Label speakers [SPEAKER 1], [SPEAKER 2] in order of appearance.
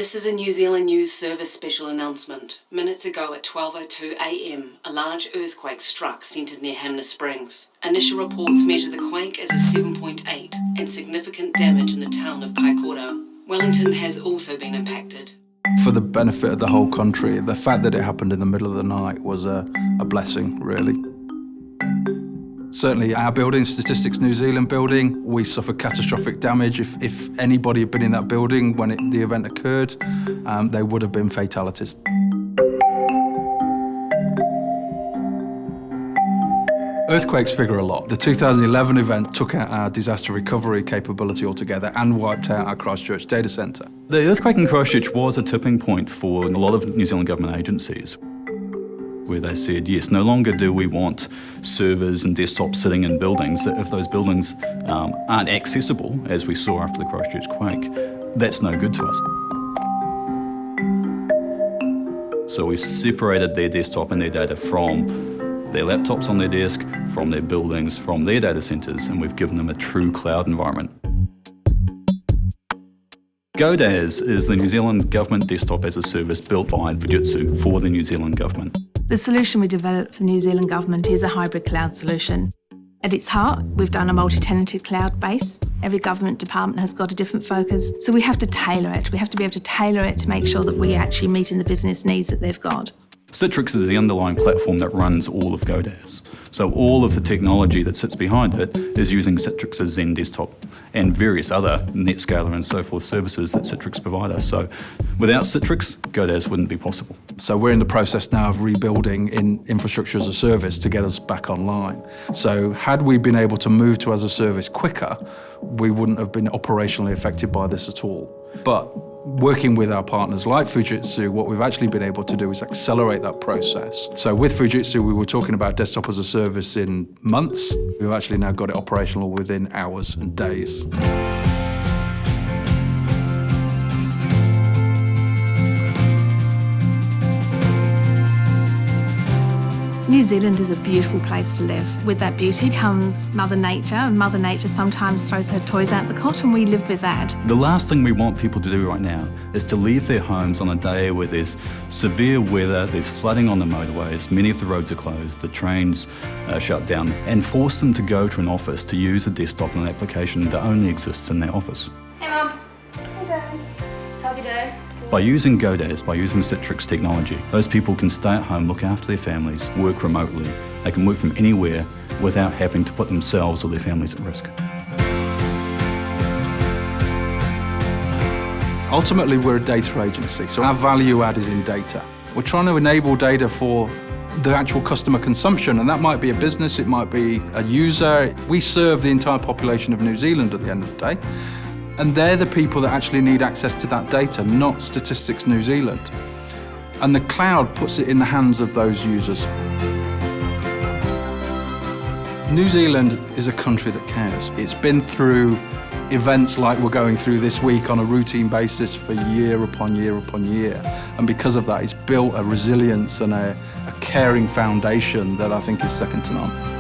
[SPEAKER 1] This is a New Zealand News Service special announcement. Minutes ago at 12:02 a.m, a large earthquake struck centred near Hamner Springs. Initial reports measure the quake as a 7.8 and significant damage in the town of Kaikoura. Wellington has also been impacted.
[SPEAKER 2] For the benefit of the whole country, the fact that it happened in the middle of the night was a blessing, really. Certainly our building, Statistics New Zealand building, we suffered catastrophic damage. If anybody had been in that building when the event occurred, there would have been fatalities. Earthquakes figure a lot. The 2011 event took out our disaster recovery capability altogether and wiped out our Christchurch data centre.
[SPEAKER 3] The earthquake in Christchurch was a tipping point for a lot of New Zealand government agencies, where they said, yes, no longer do we want servers and desktops sitting in buildings. If those buildings aren't accessible, as we saw after the Christchurch quake, that's no good to us. So we've separated their desktop and their data from their laptops on their desk, from their buildings, from their data centres, and we've given them a true cloud environment. GoDAS is the New Zealand Government Desktop as a Service built by Fujitsu for the New Zealand Government.
[SPEAKER 4] The solution we developed for the New Zealand Government is a hybrid cloud solution. At its heart, we've done a multi-tenanted cloud base. Every government department has got a different focus, so we have to tailor it. We have to be able to tailor it to make sure that we're actually meeting the business needs that they've got.
[SPEAKER 3] Citrix is the underlying platform that runs all of GoDAS. So all of the technology that sits behind it is using Citrix's Zen desktop and various other NetScaler and so forth services that Citrix provide us. So without Citrix, GoDAS wouldn't be possible.
[SPEAKER 2] So we're in the process now of rebuilding in infrastructure as a service to get us back online. So had we been able to move to as a service quicker, we wouldn't have been operationally affected by this at all. But working with our partners like Fujitsu, what we've actually been able to do is accelerate that process. So with Fujitsu, we were talking about desktop as a service in months. We've actually now got it operational within hours and days.
[SPEAKER 4] New Zealand is a beautiful place to live. With that beauty comes Mother Nature, and Mother Nature sometimes throws her toys out the cot, and we live with that.
[SPEAKER 3] The last thing we want people to do right now is to leave their homes on a day where there's severe weather, there's flooding on the motorways, many of the roads are closed, the trains are shut down, and force them to go to an office to use a desktop and an application that only exists in their office.
[SPEAKER 5] Hey Mum. Hey Dad. How's your day?
[SPEAKER 3] By using GoDAS, by using Citrix technology, those people can stay at home, look after their families, work remotely. They can work from anywhere without having to put themselves or their families at risk.
[SPEAKER 2] Ultimately, we're a data agency, so our value add is in data. We're trying to enable data for the actual customer consumption, and that might be a business, it might be a user. We serve the entire population of New Zealand at the end of the day. And they're the people that actually need access to that data, not Statistics New Zealand. And the cloud puts it in the hands of those users. New Zealand is a country that cares. It's been through events like we're going through this week on a routine basis for year upon year upon year. And because of that, it's built a resilience and a caring foundation that I think is second to none.